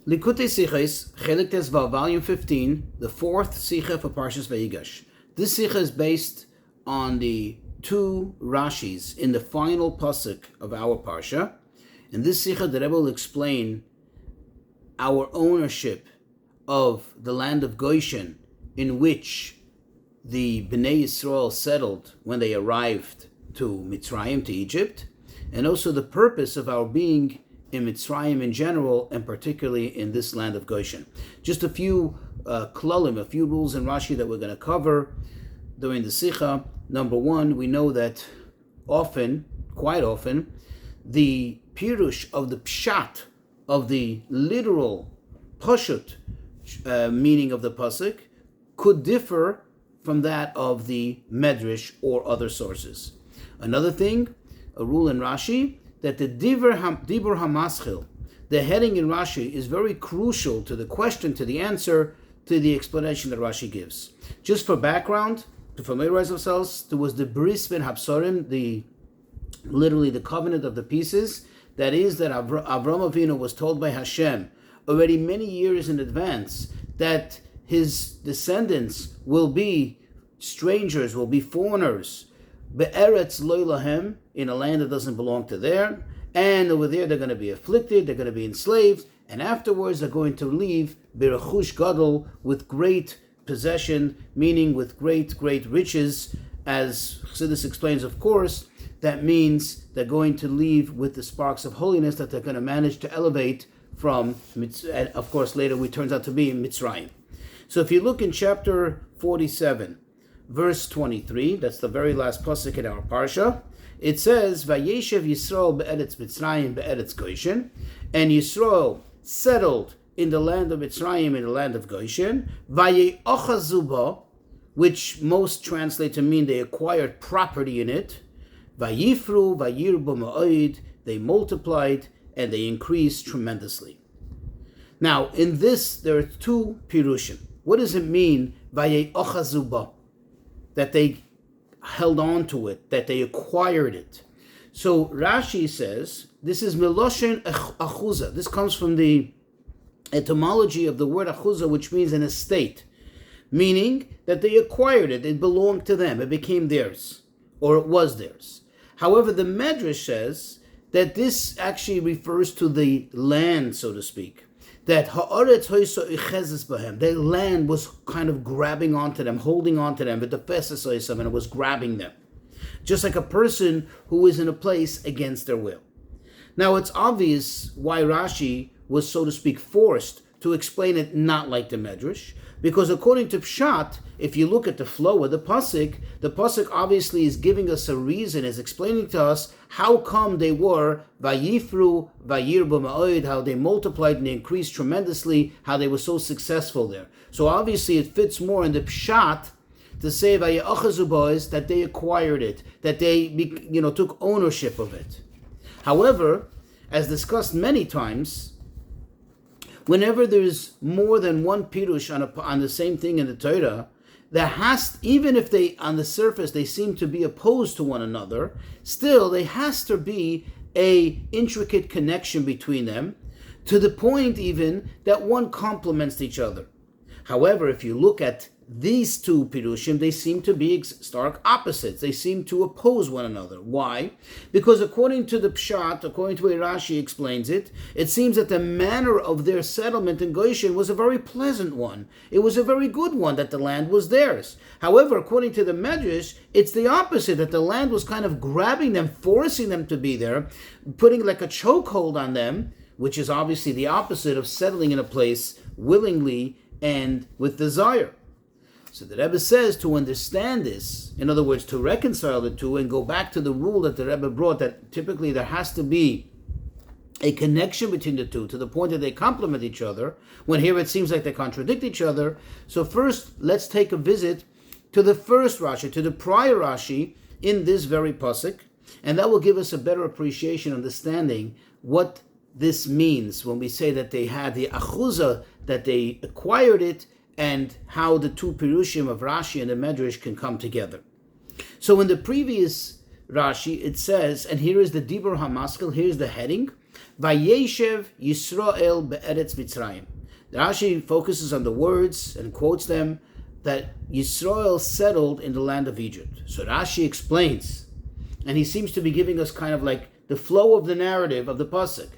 Likkutei Sichos, Chelik Tes Vav, Volume 15, the fourth Sicha for Parshas Vayigash. This Sicha is based on the two Rashis in the final pasuk of our Parsha. In this Sicha, the Rebbe will explain our ownership of the land of Goshen, in which the Bnei Yisrael settled when they arrived to Mitzrayim, to Egypt, and also the purpose of our being in Mitzrayim in general, and particularly in this land of Goshen. Just a few klalim, a few rules in Rashi that we're going to cover during the Sicha. Number one, we know that quite often, the pirush of the pshat, of the literal pashut meaning of the pasuk, could differ from that of the medrash or other sources. Another thing, a rule in Rashi, that the dibur hamaschil, the heading in Rashi, is very crucial to the question, to the answer, to the explanation that Rashi gives. Just for background, to familiarize ourselves, there was the bris ben hapsorim, literally the covenant of the pieces. That is, that Avrohom Avinu was told by Hashem already many years in advance that his descendants will be strangers, will be foreigners, be'eretz lo lahem, in a land that doesn't belong to them, and over there they're going to be afflicted, they're going to be enslaved, and afterwards they're going to leave b'rechush gadol, with great possession, meaning with great riches. As Chassidus explains, of course, that means they're going to leave with the sparks of holiness that they're going to manage to elevate from, and of course later it turns out to be Mitzrayim. So if you look in chapter 47, verse 23, that's the very last pasuk in our parsha, it says, Vayeshev Yisrael be'eretz Mitzrayim be'eretz Goshen, and Yisrael settled in the land of Mitzrayim, in the land of Goshen, Vayeochazu ba, which most translate to mean they acquired property in it, Vayifru, Vayirbu ma'od, they multiplied and they increased tremendously. Now, in this, there are two pirushim. What does it mean, Vayeochazu ba? That they held on to it, that they acquired it. So Rashi says, this is Miloshen Achuza. This comes from the etymology of the word Achuza, which means an estate, meaning that they acquired it, it belonged to them, it became theirs, or it was theirs. However, the Medrash says that this actually refers to the land, so to speak, that ha'aretz hoyso ichezes bahem, their land was kind of grabbing onto them, holding onto them, but the fesses and it was grabbing them, just like a person who is in a place against their will. Now, it's obvious why Rashi was, so to speak, forced to explain it not like the Medrash, because according to Pshat, if you look at the flow of the pasuk obviously is giving us a reason, is explaining to us how come they were Vayifru, Vayirbu ma'od, how they multiplied and they increased tremendously, how they were so successful there. So obviously it fits more in the Pshat to say Vayeochazu ba is that they acquired it, that they took ownership of it. However, as discussed many times, whenever there's more than one pirush on the same thing in the Torah, even if they, on the surface, they seem to be opposed to one another, still there has to be a intricate connection between them, to the point even that one complements each other. However, if you look at these two pirushim, they seem to be stark opposites. They seem to oppose one another. Why? Because according to the Pshat, according to the way Rashi explains it, it seems that the manner of their settlement in Goshen was a very pleasant one. It was a very good one, that the land was theirs. However, according to the Medrash, it's the opposite, that the land was kind of grabbing them, forcing them to be there, putting like a chokehold on them, which is obviously the opposite of settling in a place willingly and with desire. So the Rebbe says, to understand this, in other words, to reconcile the two and go back to the rule that the Rebbe brought, that typically there has to be a connection between the two to the point that they complement each other, when here it seems like they contradict each other. So first, let's take a visit to the first Rashi, to the prior Rashi in this very pasuk, and that will give us a better appreciation, understanding what this means when we say that they had the achuza, that they acquired it, and how the two pirushim of Rashi and the Medrash can come together. So in the previous Rashi, it says, and here is the dibur hamaskil, here's the heading, Vayeshev Yisrael be'eretz Mitzrayim. Rashi focuses on the words and quotes them that Yisrael settled in the land of Egypt. So Rashi explains, and he seems to be giving us kind of like the flow of the narrative of the pasuk.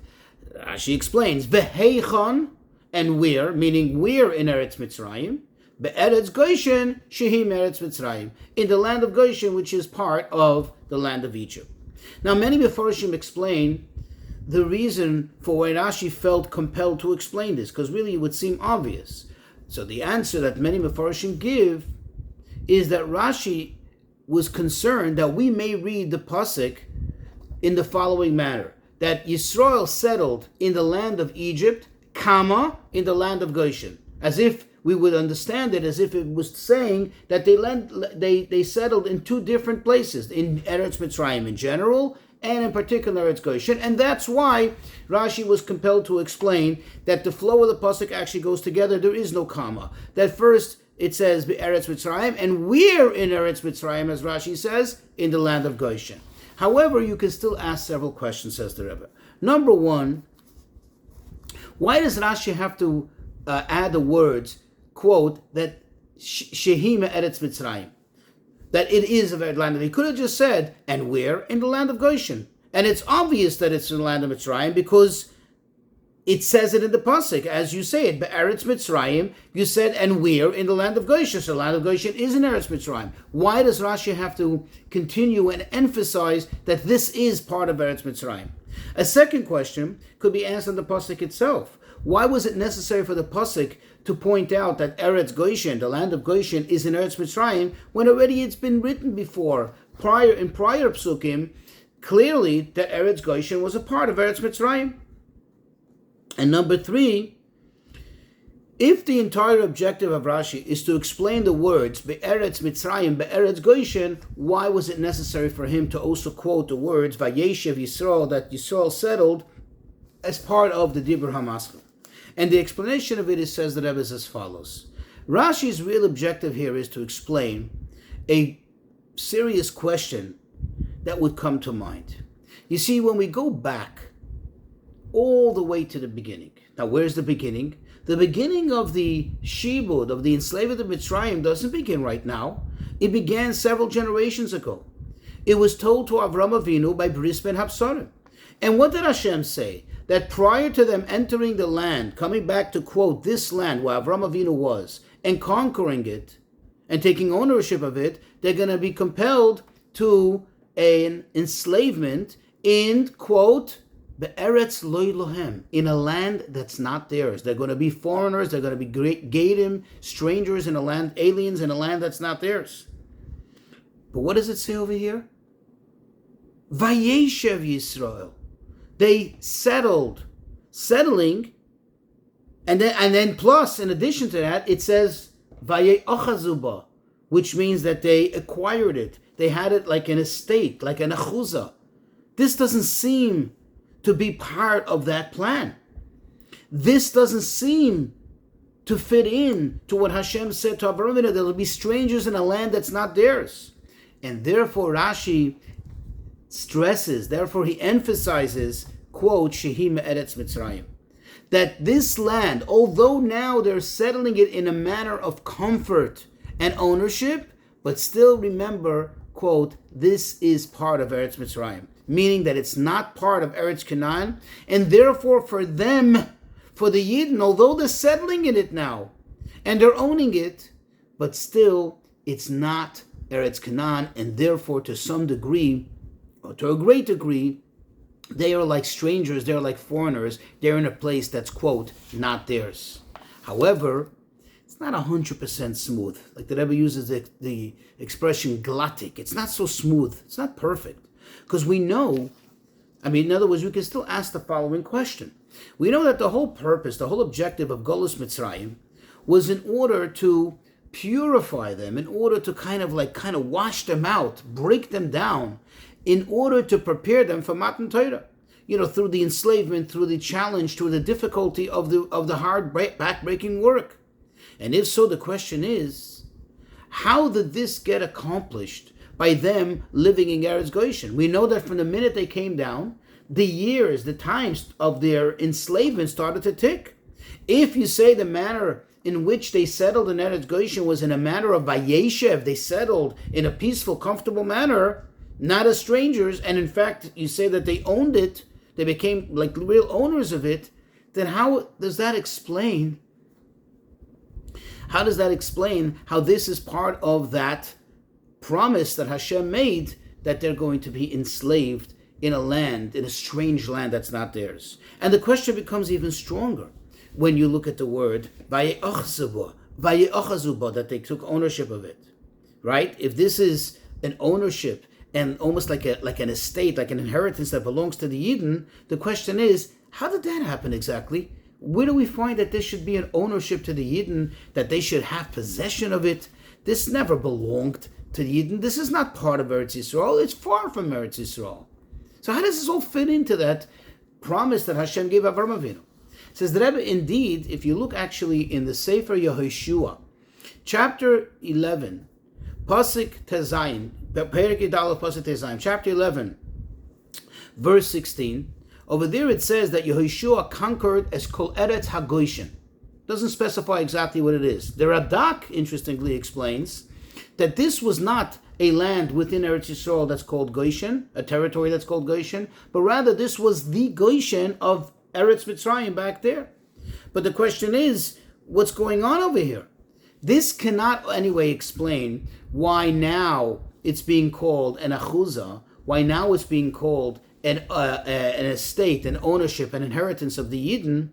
Rashi explains, Veheichon, and where, meaning where in Eretz Mitzrayim, Be'eretz Goshen, Shehim Eretz Mitzrayim, in the land of Goshen, which is part of the land of Egypt. Now, many Mefarshim explain the reason for why Rashi felt compelled to explain this, because really it would seem obvious. So the answer that many Mefarshim give is that Rashi was concerned that we may read the pasuk in the following manner, that Yisrael settled in the land of Egypt, comma, in the land of Goshen, as if we would understand it as if it was saying that they settled in two different places, in Eretz Mitzrayim in general, and in particular it's Goshen, and that's why Rashi was compelled to explain that the flow of the pasuk actually goes together. There is no comma. That first it says Eretz Mitzrayim, and we're in Eretz Mitzrayim, as Rashi says, in the land of Goshen. However, you can still ask several questions, says the Rebbe. Number one, why does Rashi have to add the words, quote, that Shehim Eretz Mitzrayim, that it is a very land? He could have just said, and we're in the land of Goshen. And it's obvious that it's in the land of Mitzrayim because it says it in the pasuk, as you say it, Eretz Mitzrayim, you said, and we're in the land of Goshen. So the land of Goshen is in Eretz Mitzrayim. Why does Rashi have to continue and emphasize that this is part of Eretz Mitzrayim? A second question could be asked on the pasuk itself. Why was it necessary for the pasuk to point out that Eretz Goshen, the land of Goshen, is in Eretz Mitzrayim, when already it's been written before, in prior psukim, clearly that Eretz Goshen was a part of Eretz Mitzrayim? And number three, if the entire objective of Rashi is to explain the words Be'eretz Mitzrayim, Be'eretz Goshen, why was it necessary for him to also quote the words Vayeshev Yisrael, that Yisrael settled, as part of the Dibur HaMaskil? And the explanation of it is, says the Rebbe, is as follows. Rashi's real objective here is to explain a serious question that would come to mind. You see, when we go back all the way to the beginning. Now, where's the beginning? The beginning of the Shibud, of the enslavement of Mitzrayim, doesn't begin right now. It began several generations ago. It was told to Avram Avinu by Bris Ben Hapsarim. And what did Hashem say? That prior to them entering the land, coming back to quote this land where Avram Avinu was, and conquering it, and taking ownership of it, they're going to be compelled to an enslavement in, quote, Be'eretz lo lohem, in a land that's not theirs. They're going to be foreigners, they're going to be Gadim, strangers in a land, aliens in a land that's not theirs. But what does it say over here? Vayeshev Yisrael. They settling, and then plus, in addition to that, it says Vayeochazuba, which means that they acquired it. They had it like an estate, like an achuzah. This doesn't seem to be part of that plan. This doesn't seem to fit in to what Hashem said to Avraham Avinu, there will be strangers in a land that's not theirs. And therefore Rashi stresses, therefore he emphasizes, quote, Shehim Eretz Mitzrayim, that this land, although now they're settling it in a manner of comfort and ownership, but still remember, quote, this is part of Eretz Mitzrayim, meaning that it's not part of Eretz Canaan, and therefore for them, for the Yidden, although they're settling in it now, and they're owning it, but still it's not Eretz Canaan, and therefore to some degree, or to a great degree, they are like strangers, they're like foreigners, they're in a place that's, quote, not theirs. However, it's not 100% smooth. Like the Rebbe uses the expression glattik. It's not so smooth. It's not perfect. Because we know, in other words, we can still ask the following question. We know that the whole purpose, the whole objective of Golus Mitzrayim was in order to purify them, in order to kind of wash them out, break them down, in order to prepare them for Matan Torah. Through the enslavement, through the challenge, through the difficulty of the hard back-breaking work. And if so, the question is, how did this get accomplished by them living in Eretz Goshen? We know that from the minute they came down, the years, the times of their enslavement started to tick. If you say the manner in which they settled in Eretz Goshen was in a manner of Vayeshev, they settled in a peaceful, comfortable manner, not as strangers, and in fact you say that they owned it, they became like real owners of it, then how does that explain how this is part of that promise that Hashem made that they're going to be enslaved in a strange land that's not theirs? And the question becomes even stronger when you look at the word Vayigash, that they took ownership of it, right? If this is an ownership and almost like an estate, like an inheritance that belongs to the Yidden, the question is, how did that happen exactly? Where do we find that this should be an ownership to the Yidden, that they should have possession of it? This never belonged to the Yidden. This is not part of Eretz Yisrael. It's far from Eretz Yisrael. So how does this all fit into that promise that Hashem gave Avram Avinu? Says the Rebbe, indeed, if you look actually in the Sefer Yehoshua, chapter 11, Pasuk Tezayin, Perek Yudalef Pasuk Tezayin, chapter 11, verse 16, over there it says that Yehoshua conquered as Kol Eretz HaGoshen. Doesn't specify exactly what it is. The Radak, interestingly, explains that this was not a land within Eretz Yisrael that's called Goshen, a territory that's called Goshen, but rather this was the Goshen of Eretz Mitzrayim back there. But the question is, what's going on over here? This cannot anyway explain why now it's being called an achuzah, why now it's being called an estate, an ownership, an inheritance of the Yidden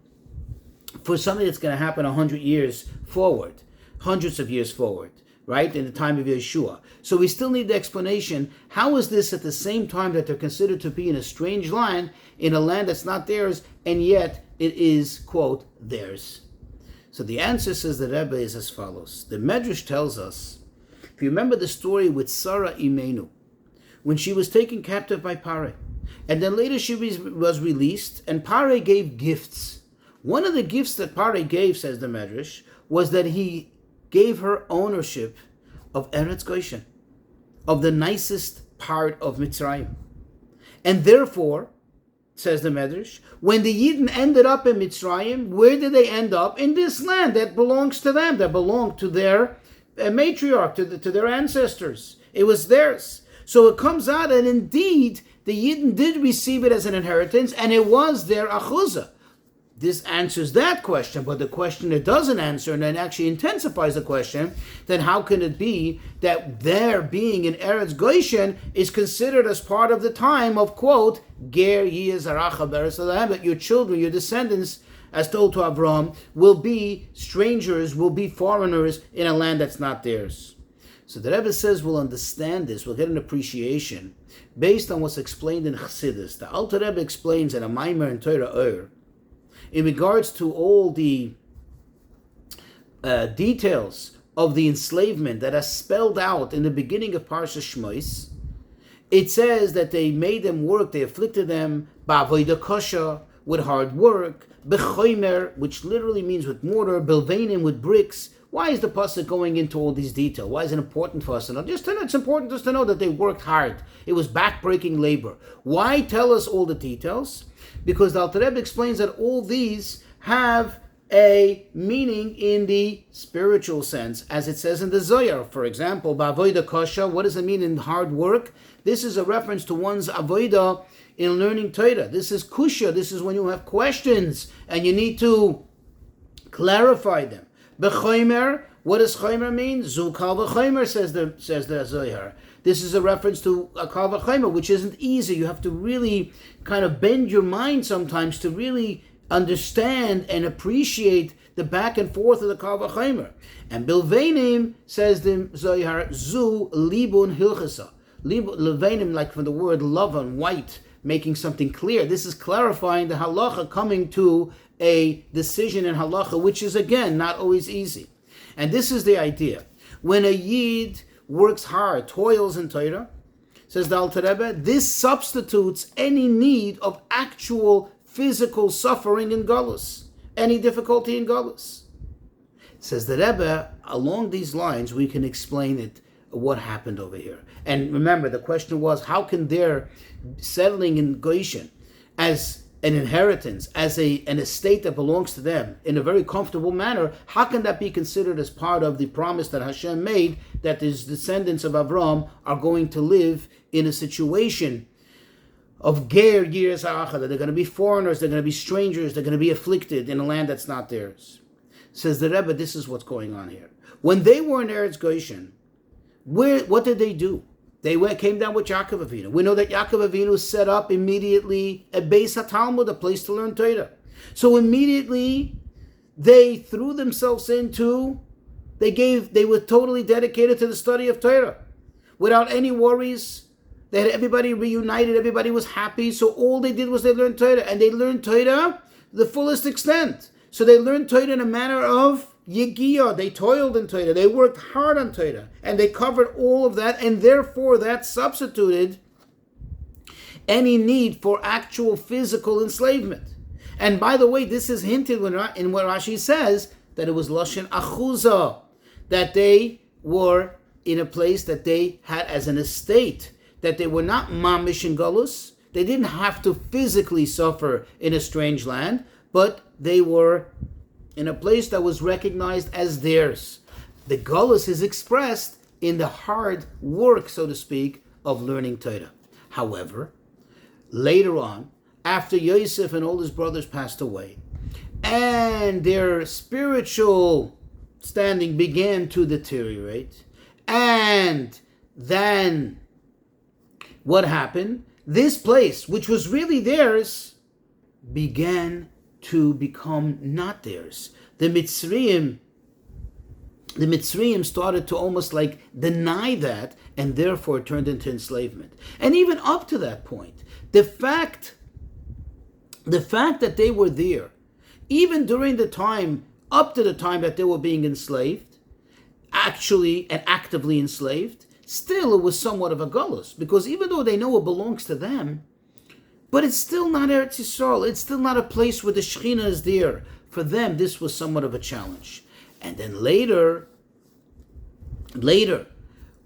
for something that's going to happen 100 years forward, hundreds of years forward, right, in the time of Yeshua. So we still need the explanation. How is this at the same time that they're considered to be in a strange land, in a land that's not theirs, and yet it is, quote, theirs? So the answer, says the Rebbe, is as follows. The Medrash tells us, if you remember the story with Sarah Imenu, when she was taken captive by Pareh, and then later she was released, and Pareh gave gifts. One of the gifts that Pareh gave, says the Medrash, was that he gave her ownership of Eretz Goshen, of the nicest part of Mitzrayim. And therefore, says the Medrash, when the Yidden ended up in Mitzrayim, where did they end up? In this land that belongs to them, that belonged to their matriarch, to their ancestors. It was theirs. So it comes out that indeed the Yidden did receive it as an inheritance, and it was their achuzah. This answers that question, but the question it doesn't answer, and then actually intensifies the question, then how can it be that their being in Eretz Goshen is considered as part of the time of, quote, Ger Yizaracha Beres Alahem, that your children, your descendants, as told to Avraham, will be strangers, will be foreigners in a land that's not theirs. So the Rebbe says we'll understand this, we'll get an appreciation based on what's explained in Chassidus. The Alter Rebbe explains in a Maimer in Torah Or, in regards to all the details of the enslavement that are spelled out in the beginning of Parshas Shmos, it says that they made them work, they afflicted them, ba'avodah kosha, with hard work, b'chomer, which literally means with mortar, bilvenim, with bricks. Why is the pasuk going into all these details? Why is it important for us to know? It's important just to know that they worked hard. It was back-breaking labor. Why tell us all the details? Because the Alter Rebbe explains that all these have a meaning in the spiritual sense, as it says in the Zohar. For example, ba'avodah kosha, what does it mean in hard work? This is a reference to one's avodah in learning Torah. This is kusha. This is when you have questions and you need to clarify them. B'chomer, what does chomer mean? Zu kal v'chomer, says the Zohar. This is a reference to a kal v'chomer, which isn't easy. You have to really kind of bend your mind sometimes to really understand and appreciate the back and forth of the kal v'chomer. And bilvenim, says the Zohar, zu libun hilchasa. Levanim, like from the word love and white, making something clear. This is clarifying the halacha, coming to a decision in halacha, which is again not always easy. And this is the idea. When a yid works hard, toils in Torah, says the Alter Rebbe, this substitutes any need of actual physical suffering in Galus, any difficulty in Galus. Says the Rebbe, along these lines we can explain it, what happened over here. And remember, the question was, how can their settling in Goshen as an inheritance, as an estate that belongs to them in a very comfortable manner, how can that be considered as part of the promise that Hashem made that his descendants of Avram are going to live in a situation of ger years ha'achad, that they're going to be foreigners, they're going to be strangers, they're going to be afflicted in a land that's not theirs? Says the Rebbe, this is what's going on here. When they were in Eretz Goshen, what did they do? They came down with Yaakov Avinu. We know that Yaakov Avinu set up immediately a Beis HaTalmud, a place to learn Torah. So immediately they threw themselves into, they were totally dedicated to the study of Torah. Without any worries, they had everybody reunited, everybody was happy. So all they did was they learned Torah, and they learned Torah to the fullest extent. So they learned Torah in a manner of Yigiyah. They toiled in Torah. They worked hard on Torah. And they covered all of that. And therefore that substituted any need for actual physical enslavement. And by the way, this is hinted in what Rashi says, that it was Lashon Achuza, that they were in a place that they had as an estate, that they were not mamish in Galus. They didn't have to physically suffer in a strange land, but they were in a place that was recognized as theirs. The Galus is expressed in the hard work, so to speak, of learning Torah. However, later on, after Yosef and all his brothers passed away, and their spiritual standing began to deteriorate, and then what happened? This place, which was really theirs, began to become not theirs. The Mitzrayim started to almost like deny that, and therefore turned into enslavement. And even up to that point, the fact that they were there, even during the time, up to the time that they were being enslaved, actually and actively enslaved, still it was somewhat of a galus, because even though they know it belongs to them, but it's still not Eretz Yisrael. It's still not a place where the Shekhinah is there. For them, this was somewhat of a challenge. And then later,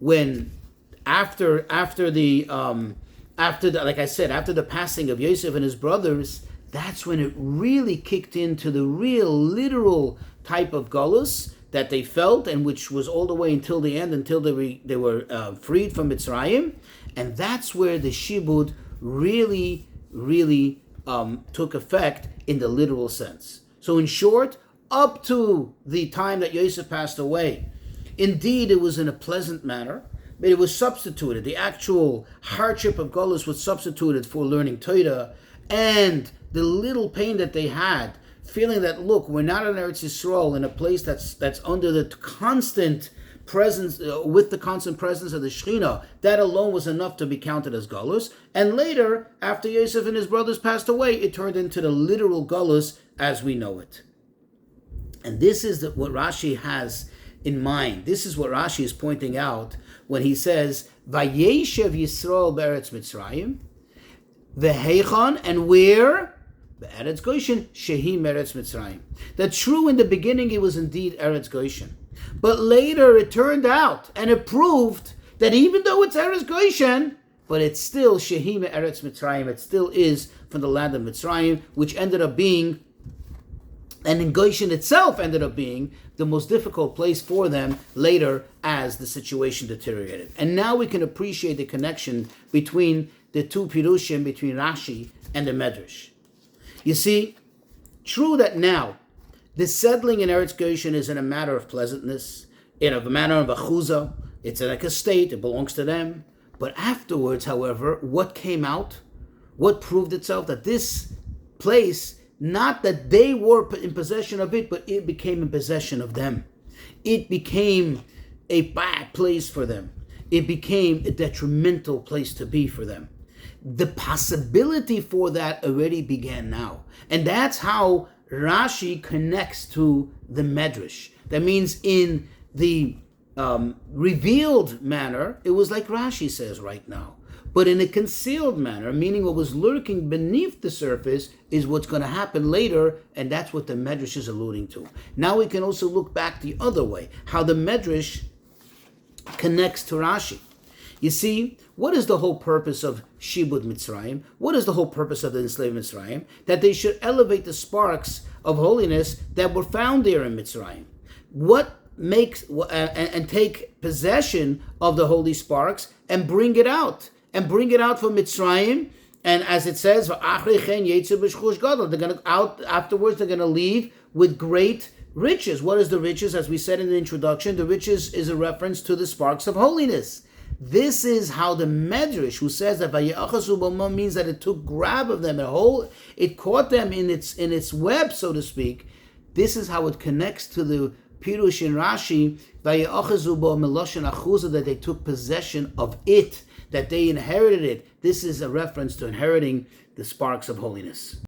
when after the like I said, after the passing of Yosef and his brothers, that's when it really kicked into the real literal type of galus that they felt, and which was all the way until the end, until they were freed from Mitzrayim, and that's where the shibud really took effect in the literal sense. So in short, up to the time that Yosef passed away, indeed it was in a pleasant manner, but it was substituted. The actual hardship of Golus was substituted for learning Torah, and the little pain that they had, feeling that, look, we're not in Eretz Yisrael, in a place that's under the constant presence, with the constant presence of the Shekhinah, that alone was enough to be counted as Galus. And later, after Yosef and his brothers passed away, it turned into the literal Galus as we know it. And this is what Rashi has in mind. This is what Rashi is pointing out when he says, Vayeshev Yisrael be'eretz Mitzrayim, v'heichan, and where? Be'eretz Goshen, shehi meretz Mitzrayim. That true, in the beginning it was indeed Eretz Goshen. But later it turned out, and it proved, that even though it's Eretz Goshen, but it's still Shehi Me'eretz Mitzrayim, it still is from the land of Mitzrayim, which ended up being, and in Goshen itself ended up being, the most difficult place for them later as the situation deteriorated. And now we can appreciate the connection between the two Pirushim, between Rashi and the Medrash. You see, true that now, the settling in Eretz Goshen is in a matter of pleasantness, in a manner of achuzah. It's like a state, it belongs to them. But afterwards, however, what came out? What proved itself? That this place, not that they were in possession of it, but it became in possession of them. It became a bad place for them. It became a detrimental place to be for them. The possibility for that already began now. And that's how Rashi connects to the Medrash. That means in the revealed manner, it was like Rashi says right now. But in a concealed manner, meaning what was lurking beneath the surface, is what's going to happen later, and that's what the Medrash is alluding to. Now we can also look back the other way, how the Medrash connects to Rashi. You see, what is the whole purpose of Shibud Mitzrayim? What is the whole purpose of the enslaved Mitzrayim? That they should elevate the sparks of holiness that were found there in Mitzrayim. What makes and take possession of the holy sparks and bring it out from Mitzrayim. And as it says, they're going out afterwards. They're going to leave with great riches. What is the riches? As we said in the introduction, the riches is a reference to the sparks of holiness. This is how the Medrash, who says that Vayigash means that it took grab of them, it caught them in its web, so to speak. This is how it connects to the Pirush in Rashi, Vayigash meloshen achuza, that they took possession of it, that they inherited it. This is a reference to inheriting the sparks of holiness.